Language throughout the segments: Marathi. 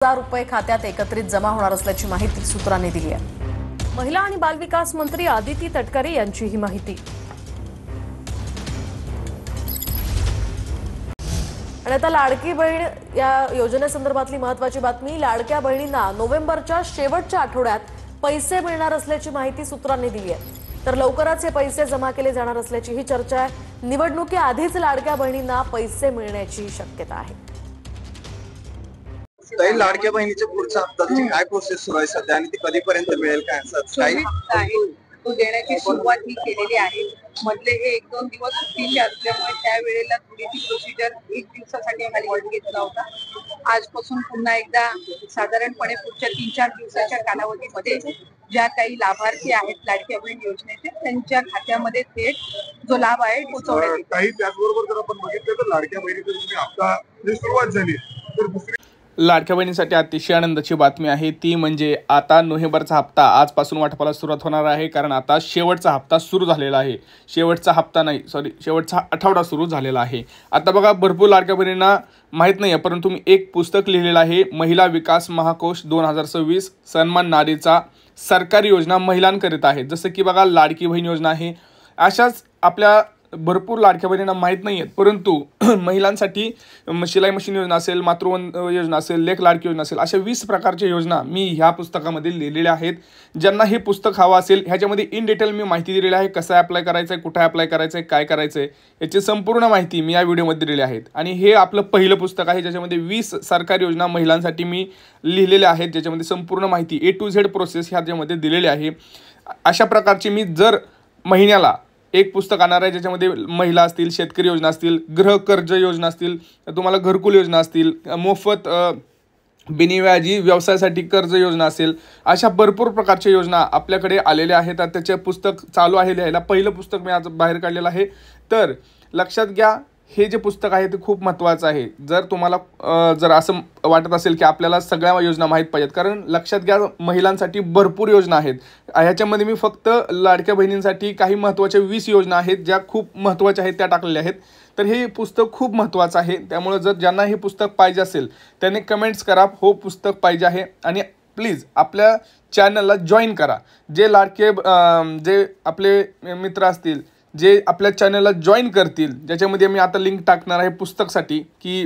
रुपये खात्यात एकत्रित जमा होणार असल्याची माहिती सूत्रांनी दिली आहे। महिला आणि बालविकास मंत्री आदिती तटकरे यांची ही माहिती। आणि आता लाडकी बहीण या योजनेसंदर्भातली महत्त्वाची बातमी। लाडक्या बहिणींना नोव्हेंबरच्या शेवटच्या आठवड्यात पैसे मिळणार असल्याची माहिती सूत्रांनी दिली आहे। तर लवकरच हे पैसे जमा केले जाणार असल्याची ही चर्चा आहे। निवडणुकीआधीच लाडक्या बहिणींना पैसे मिळण्याची शक्यता आहे। काही लाडक्या बहिणीच्या पुढच्या हप्त्याची काय प्रोसेस सुरू आहे सध्या आणि ती कधीपर्यंत मिळेल काय आहे तो देण्याची सुरुवात ही केलेली आहे। मधले हे 1-2 दिवस सुट्टीचे असल्यामुळे त्यावेळेला थोडीशी प्रोसिजर 1 दिवसासाठी आम्हाला घेतला होता। आजपासून पुन्हा एकदा साधारणपणे पुढच्या 3-4 दिवसाच्या कालावधीमध्ये ज्या काही लाभार्थी आहेत लाडक्या बहीण योजनेचे त्यांच्या खात्यामध्ये थेट जो लाभ आहे पोहोचवण्यात येईल। काही त्याचबरोबर जर आपण बघितलं तर लाडक्या बहिणीची हप्ता सुरुवात झाली तर दुसरी लाडक्या बहिणीसाठी अतिशय आनंदाची बातमी आहे ती म्हणजे आता नोव्हेंबरचा हप्ता आजपासून वाटपाला सुरुवात होणार आहे। कारण आता शेवटचा हप्ता सुरू झालेला आहे। शेवटचा हप्ता नाही शेवटचा आठवडा सुरू झालेला आहे। आता बघा भरपूर लाडक्या बहिणींना माहीत नाही आहे परंतु मी एक पुस्तक लिहिलेलं आहे महिला विकास महाकोश 2026 सन्मान नारीचा सरकारी योजना महिलांकरिता आहे। जसं की बघा लाडकी बहीण योजना आहे। अशाच आपल्या भरपूर लाडक्या बहिणींना माहीत नाही आहेत परंतु महिलांसाठी शिलाई मशीन योजना असेल मातृवंदना योजना असेल लेख लाडकी योजना असेल अशा 20 प्रकारच्या योजना मी ह्या पुस्तकामध्ये लिहिलेल्या आहेत। ज्यांना हे पुस्तक हवं असेल ह्याच्यामध्ये इन डिटेल मी माहिती दिलेली आहे। कसं अप्लाय करायचं आहे कुठे अप्लाय करायचं आहे काय करायचं आहे याची संपूर्ण माहिती मी या व्हिडिओमध्ये दिलेली आहे। आणि हे आपलं पहिलं पुस्तक आहे ज्याच्यामध्ये 20 सरकारी योजना महिलांसाठी मी लिहिलेल्या आहेत ज्याच्यामध्ये संपूर्ण माहिती A to Z प्रोसेस ह्याच्यामध्ये दिलेली आहे। अशा प्रकारची मी जर महिन्याला एक पुस्तक आणणार आहे ज्याच्यामध्ये महिला असतील शेतकरी योजना असतील गृह कर्ज योजना असतील तुम्हाला घरकुल योजना असतील मोफत बिनव्याजी व्यवसायासाठी कर्ज योजना असेल अशा भरपूर प्रकारच्या योजना आपल्याकडे आलेल्या आहेत। त्याचे पुस्तक चालू आहे लिहायला। पहिलं पुस्तक मी आज बाहेर काढलेलं आहे। तर लक्षात घ्या हे जे पुस्तक आहे ते खूप महत्त्वाचं आहे। जर तुम्हाला जर असं वाटत असेल की आपल्याला सगळ्या योजना माहीत पाहिजेत कारण लक्षात घ्या महिलांसाठी भरपूर योजना आहेत। ह्याच्यामध्ये मी फक्त लाडक्या बहिणींसाठी काही महत्त्वाच्या 20 योजना आहेत ज्या खूप महत्त्वाच्या आहेत त्या टाकलेल्या आहेत। तर हे पुस्तक खूप महत्त्वाचं आहे। त्यामुळे जर ज्यांना हे पुस्तक पाहिजे असेल त्यांनी कमेंट्स करा हो पुस्तक पाहिजे आहे। आणि प्लीज आपल्या चॅनलला जॉईन करा। जे लाडके जे आपले मित्र असतील जे आपल्या चॅनलला जॉईन करतील ज्याच्यामध्ये मी आता लिंक टाकणार आहे पुस्तकसाठी की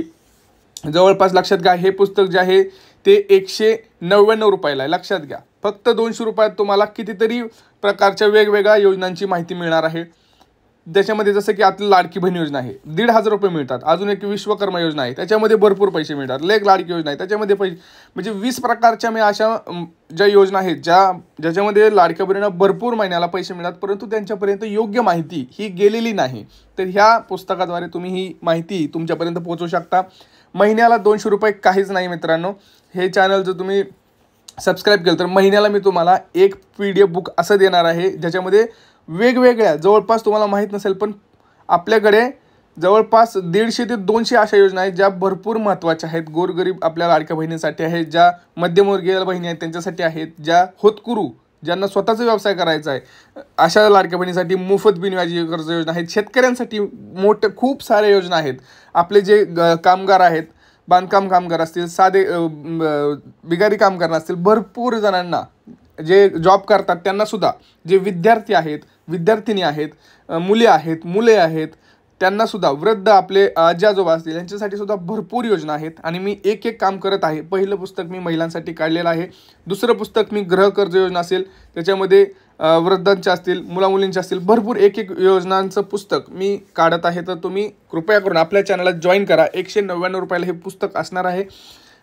जवळपास लक्षात घ्या हे पुस्तक जे आहे ते 199 रुपयाला आहे। लक्षात घ्या फक्त 200 रुपयात तुम्हाला कितीतरी प्रकारच्या वेगवेगळ्या योजनांची माहिती मिळणार आहे। त्याच्यामध्ये जसं की आपली लाडकी बहीण योजना आहे 1,500 रुपये मिळतात। अजून एक विश्वकर्मा योजना आहे त्याच्यामध्ये भरपूर पैसे मिळतात। लेख लाडकी योजना आहे त्याच्यामध्ये पैसे म्हणजे 20 प्रकारच्या मी अशा ज्या योजना आहेत ज्याच्यामध्ये लाडक्या बहिणींना भरपूर महिन्याला पैसे मिळतात परंतु त्यांच्यापर्यंत योग्य माहिती ही गेलेली नाही। तर ह्या पुस्तकाद्वारे तुम्ही ही माहिती तुमच्यापर्यंत पोहोचवू शकता। महिन्याला 200 रुपये काहीच नाही मित्रांनो। हे चॅनल जर तुम्ही सबस्क्राईब केलं तर महिन्याला मी तुम्हाला एक PDF बुक असं देणार आहे ज्याच्यामध्ये वेगवेगळ्या जवळपास तुम्हाला माहीत नसेल पण आपल्याकडे जवळपास 150 ते 200 अशा योजना आहेत ज्या भरपूर महत्त्वाच्या आहेत। गोरगरीब आपल्या लाडक्या बहिणींसाठी आहेत ज्या मध्यमवर्गीय बहिणी आहेत त्यांच्यासाठी आहेत ज्या होतकरू ज्यांना स्वतःचा व्यवसाय करायचा आहे अशा लाडक्या बहिणीसाठी मोफत बिनव्याजी कर्ज योजना आहेत। शेतकऱ्यांसाठी मोठे खूप साऱ्या योजना आहेत। आपले जे कामगार आहेत बांधकाम कामगार असतील साधे बिगारी कामगार असतील भरपूर जणांना जे जॉब करतात त्यांना सुद्धा जे विद्यार्थी आहेत विद्यार्थिनी आहेत मुले आहेत त्यांना सुद्धा वृद्ध आपले आजी आजोबा असतील यांच्यासाठी सुद्धा भरपूर योजना आहेत। आणि मी एक काम करत आहे। पहिलं पुस्तक मी महिलांसाठी काढलेलं आहे। दुसरं पुस्तक मी गृह कर्ज योजना असेल त्याच्यामध्ये वृद्धांच्या असतील मुलामुलींच्या असतील भरपूर एक योजनांचं पुस्तक मी काढत आहे। तर तुम्ही कृपया करून आपल्या चॅनलला जॉईन करा। 199 रुपयाला हे पुस्तक असणार आहे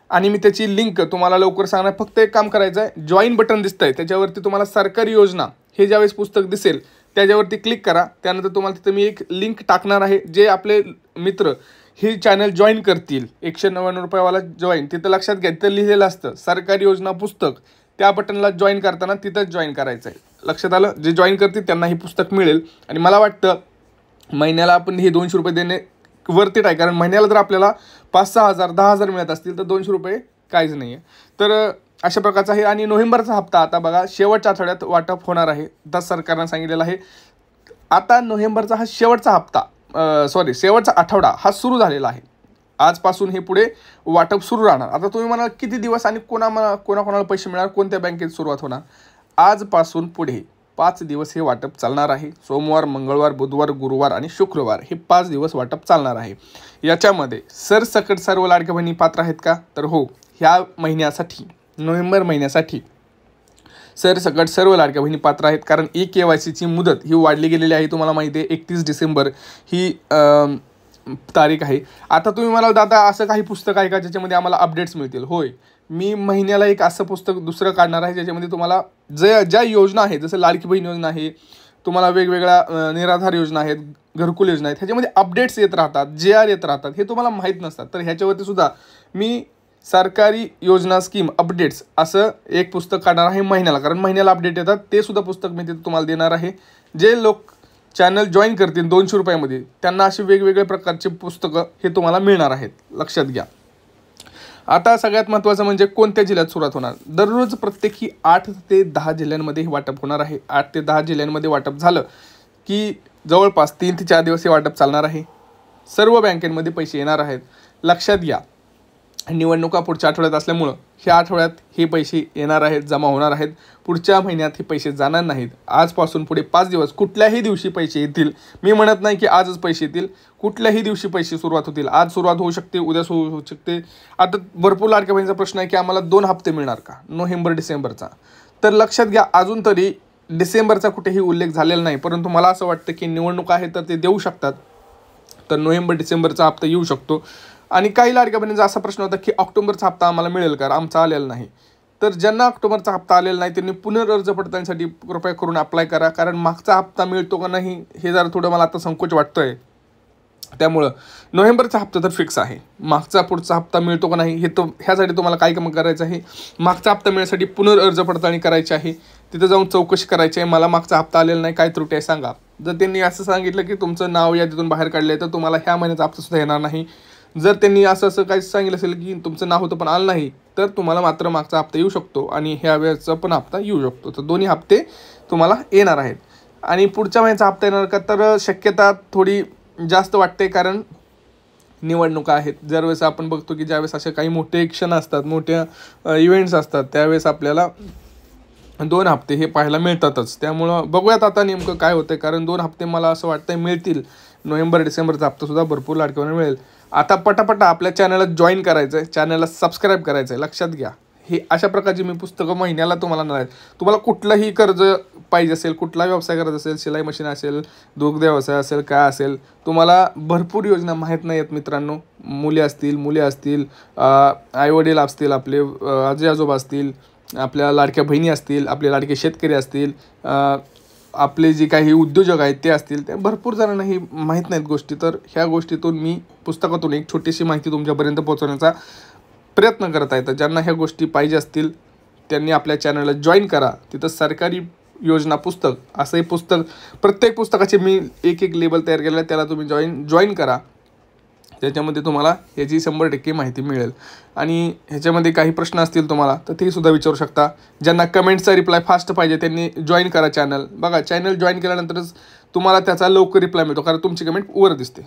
आणि मी त्याची लिंक तुम्हाला लवकर सांगणार। फक्त एक काम करायचं आहे जॉईन बटन दिसतंय त्याच्यावरती तुम्हाला सरकारी योजना हे ज्यावेळेस पुस्तक दिसेल त्याच्यावरती क्लिक करा। त्यानंतर तुम्हाला तिथं मी एक लिंक टाकणार आहे जे आपले मित्र हे चॅनल जॉईन करतील 199 रुपयावाला जॉईन तिथं लक्षात घ्या तिथं लिहिलेलं असतं सरकारी योजना पुस्तक त्या बटनला जॉईन करताना तिथंच जॉईन करायचं आहे। लक्षात आलं जे जॉईन करतील त्यांना हे पुस्तक मिळेल। आणि मला वाटतं महिन्याला आपण हे 200 रुपये देणे वर्थिट आहे कारण महिन्याला जर आपल्याला 5-6 हजार 10,000 मिळत असतील तर 200 रुपये काहीच नाही आहे। तर अशा प्रकारचा आहे। आणि नोव्हेंबरचा हप्ता आता बघा शेवटच्या आठवड्यात वाटप होणार आहे तर सरकारनं सांगितलेलं आहे। आता नोव्हेंबरचा हा शेवटचा हप्ता शेवटचा आठवडा हा सुरू झालेला आहे। आजपासून हे पुढे वाटप सुरू राहणार. आता तुम्ही म्हणाल किती दिवस आणि कोणाकोणाला पैसे मिळणार, कोणत्या बँकेत सुरुवात होणार. आजपासून पुढे 5 दिवस हे वाटप चालणार आहे. सोमवार, मंगळवार, बुधवार, गुरुवार आणि शुक्रवार हे 5 दिवस वाटप चालणार आहे. याच्यामध्ये सरसकट सर्व लाडक्या बहिणी पात्र आहेत का, तर हो, ह्या महिन्यासाठी नोव्हेंबर महिन्यासाठी सरसकट सर्व लाडक्या बहिणी पात्र आहेत. कारण KYCची मुदत ही वाढली गेलेली आहे. तुम्हाला माहिती आहे 31 डिसेंबर ही तारीख आहे. आता तुम्ही म्हणाल दादा असं काही पुस्तक आहे का ज्याच्यामध्ये आम्हाला अपडेट्स मिळतील. होय, मी महिन्याला एक असं पुस्तक दुसरं काढणार आहे ज्याच्यामध्ये तुम्हाला ज्या योजना आहेत, जसं लाडकी बहीण योजना आहे, तुम्हाला वेगवेगळ्या निराधार योजना आहेत, घरकुल योजना आहेत, ह्याच्यामध्ये अपडेट्स येत राहतात, JR येत राहतात, हे तुम्हाला माहीत नसतात. तर ह्याच्यावरती सुद्धा मी सरकारी योजना स्कीम अपडेट्स असं एक पुस्तक काढणार आहे महिन्याला. कारण महिन्याला अपडेट येतात, ते सुद्धा पुस्तक मी तिथे तुम्हाला देणार आहे. जे लोक चॅनल जॉईन करतील 200 रुपयामध्ये त्यांना असे वेगवेगळे प्रकारचे पुस्तकं हे तुम्हाला मिळणार आहेत, लक्षात घ्या. आता सगळ्यात महत्त्वाचं म्हणजे कोणत्या जिल्ह्यात सुरुवात होणार. दररोज प्रत्येकी 8 ते 10 जिल्ह्यांमध्ये हे वाटप होणार आहे. 8 ते 10 जिल्ह्यांमध्ये वाटप झालं की जवळपास 3 ते 4 दिवस हे वाटप चालणार आहे. सर्व बँकेमध्ये पैसे येणार आहेत. लक्षात घ्या, निवडणुका पुढच्या आठवड्यात असल्यामुळं ह्या आठवड्यात हे पैसे येणार आहेत, जमा होणार आहेत. पुढच्या महिन्यात हे पैसे जाणार नाहीत. आजपासून पुढे 5 दिवस कुठल्याही दिवशी पैसे येतील. मी म्हणत नाही की आजच पैसे येतील, कुठल्याही दिवशी पैसे सुरुवात होतील. आज सुरुवात होऊ शकते, उद्या होऊ शकते. आता भरपूर लाडक्या बहिणीचा प्रश्न आहे की आम्हाला 2 हप्ते मिळणार का, नोव्हेंबर डिसेंबरचा. तर लक्षात घ्या, अजून तरी डिसेंबरचा कुठेही उल्लेख झालेला नाही. परंतु मला असं वाटतं की निवडणुका आहेत तर ते देऊ शकतात. तर नोव्हेंबर डिसेंबरचा हप्ता येऊ शकतो. आणि काही लाडक्या बहिणींचा असा प्रश्न होता की ऑक्टोबरचा हप्ता आम्हाला मिळेल का, आमचा आलेला नाही. तर ज्यांना ऑक्टोबरचा हप्ता आलेला नाही त्यांनी पुनर्अर्ज पडताळणीसाठी कृपया करून अप्लाय करा. कारण मागचा हप्ता मिळतो का नाही हे जरा थोडं मला आता संकोच वाटतो आहे. त्यामुळं नोव्हेंबरचा हप्ता तर फिक्स आहे. मागचा पुढचा हप्ता मिळतो का नाही हे ह्यासाठी तुम्हाला काय काम करायचं आहे, मागचा हप्ता मिळण्यासाठी पुनर्अर्ज पडताळणी करायची आहे. तिथं जाऊन चौकशी करायची आहे, मला मागचा हप्ता आलेला नाही, काय त्रुटी आहे सांगा. जर त्यांनी असं सांगितलं की तुमचं नाव यादीतून बाहेर काढलं आहे तर तुम्हाला ह्या महिन्याचा हप्तासुद्धा येणार नाही. जर त्यांनी असं काही सांगितलं असेल की तुमचं नाव होतं पण आलं नाही तर तुम्हाला मात्र मागचा हप्ता येऊ शकतो आणि ह्या वेळेचा पण हप्ता येऊ शकतो. तर दोन्ही हप्ते तुम्हाला येणार आहेत. आणि पुढच्या महिन्याचा हप्ता येणार का, तर शक्यता थोडी जास्त वाटते. कारण निवडणुका आहेत. ज्यावेळेस आपण बघतो की ज्यावेळेस असे काही मोठे क्षण असतात, मोठ्या इव्हेंट्स असतात, त्यावेळेस आपल्याला 2 हप्ते हे पाहायला मिळतातच. त्यामुळं बघूयात आता नेमकं काय होतं. कारण 2 हप्ते मला असं वाटतं मिळतील. नोव्हेंबर डिसेंबरचा हप्तासुद्धा भरपूर लाडक्यांना मिळेल. आता पटापटा आपल्या चॅनलला जॉईन करायचं आहे, चॅनलला सबस्क्राईब करायचं आहे. लक्षात घ्या, हे अशा प्रकारची मी पुस्तकं महिन्याला तुम्हाला नाही. तुम्हाला कुठलंही कर्ज पाहिजे असेल, कुठला व्यवसाय करायचा असेल, शिलाई मशीन असेल, दुग्ध व्यवसाय असेल, काय असेल, तुम्हाला भरपूर योजना माहीत नाही आहेत मित्रांनो. मुले असतील, आईवडील असतील, आपले आजी आजोबा असतील, आपल्या लाडक्या बहिणी असतील, आपले लाडके शेतकरी असतील, आपले जे काही उद्योजक आहेत ते असतील, ते भरपूर जणांना ही माहीत नाहीत गोष्टी. तर ह्या गोष्टीतून मी पुस्तकातून एक छोटीशी माहिती तुमच्यापर्यंत पोहोचवण्याचा प्रयत्न करत आहे. तर ज्यांना ह्या गोष्टी पाहिजे असतील त्यांनी आपल्या चॅनलला जॉईन करा. तिथं सरकारी योजना पुस्तक असं हे पुस्तक, प्रत्येक पुस्तकाचे मी एक लेबल तयार केलं आहे, त्याला तुम्ही जॉईन करा. त्याच्यामध्ये तुम्हाला ह्याची 100% माहिती मिळेल. आणि ह्याच्यामध्ये काही प्रश्न असतील तुम्हाला तर ते सुद्धा विचारू शकता. ज्यांना कमेंटचा रिप्लाय फास्ट पाहिजे त्यांनी जॉईन करा चॅनल. बघा, चॅनल जॉईन केल्यानंतरच तुम्हाला त्याचा लवकर रिप्लाय मिळतो, कारण तुमची कमेंट वर दिसते.